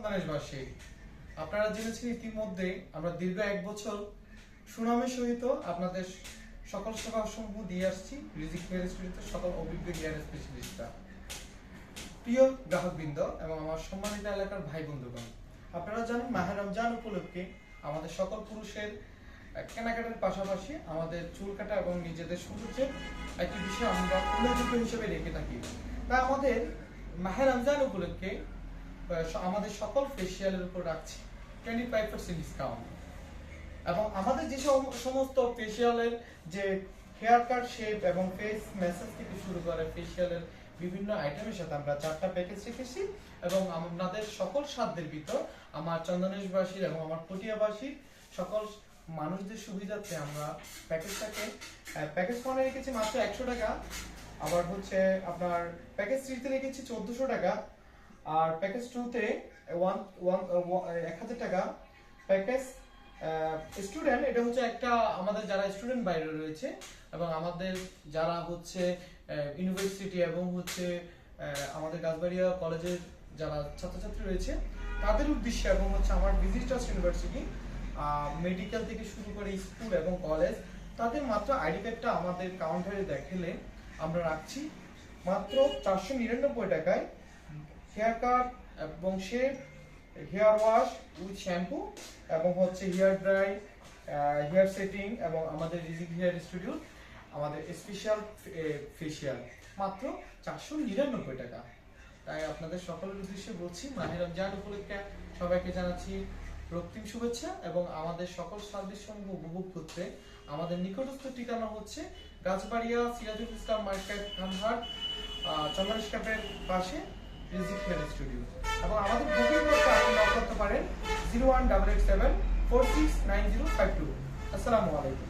দেশবাসী, আপনারা জেনেছেন ইতিমধ্যে আমরা দীর্ঘ 1 বছর সুনামের সহিত আপনাদের সকল সেবাসমূহ দিয়ে আসছি রিজিক হেয়ার স্টুডিওতে সকল অভিজ্ঞ হেয়ার স্পেশালিস্টরা। প্রিয় গ্রাহকবৃন্দ এবং আমার সম্মানিত এলাকার ভাই বন্ধুগণ, আপনারা জানেন মাহে রমজান উপলক্ষে আমাদের সকল পুরুষের কেনাকাটার পাশাপাশি আমাদের চুল কাটা এবং নিজেদের সৌন্দর্যের একটি বিষয় আমরা উল্লেখযোগ্য হিসেবে রেখে থাকি। তা আমাদের মাহে রমজান উপলক্ষে আমাদের সকল ফেসিয়ালের উপর রাখছি 25% ডিসকাউন্ট এবং আমাদের যে সমস্ত ফেসিয়ালের যে হেয়ার কাট শেপ এবং ফেস ম্যাসাজ থেকে শুরু করে ফেসিয়ালের বিভিন্ন আইটেমের সাথে আমরা 4টা প্যাকেজ রেখেছি এবং আপনাদের সকল সাধ্যের ভিতর আমার চন্দনেশবাসীর এবং আমার পটিয়াবাসীর সকল মানুষদের সুবিধার্থে আমরা প্যাকেজ ফোনে রেখেছি মাত্র 100 টাকা, আবার হচ্ছে আপনার প্যাকেজ 3 তে রেখেছি 1400 টাকা, আর প্যাকেজ 2 তে 1000 টাকা। প্যাকেজ স্টুডেন্ট এটা হচ্ছে একটা আমাদের যারা স্টুডেন্ট বাইরে রয়েছে এবং আমাদের যারা হচ্ছে ইউনিভার্সিটি এবং হচ্ছে আমাদের গাছবাড়িয়া কলেজের যারা ছাত্রছাত্রী রয়েছে তাদের উদ্দেশ্যে এবং হচ্ছে আমার ভিজিটার্স ইউনিভার্সিটি মেডিকেল থেকে শুরু করে স্কুল এবং কলেজ তাদের মাত্র আইডি কার্ডটা আমাদের কাউন্টারে দেখালে আমরা রাখছি মাত্র 499 টাকায় হেয়ার কাট এবং shave, hair wash with shampoo এবং হচ্ছে হেয়ার ড্রাই, হেয়ার সেটিং এবং আমাদের রিজিক হেয়ার স্টুডিও আমাদের স্পেশাল ফেসিয়াল মাত্র 499 টাকা। তাই আপনাদের সকলের উদ্দেশ্যে বলছি মাহে রমজান উপলক্ষে সবাইকে জানাচ্ছি রক্তিম শুভেচ্ছা এবং আমাদের সকল সার্ভিস সমূহ উপভোগ করতে আমাদের নিকটস্থ ঠিকানা হচ্ছে গাছবাড়িয়া সিরাজুল ইসলাম মার্কেট খানহাট চন্দনেশ ক্যাফের পাশে রিজিক হেয়ার স্টুডিও এবং আমাদের বুকিং করতে আপনি নক করতে পারেন 01887 469052। আসসালামু আলাইকুম।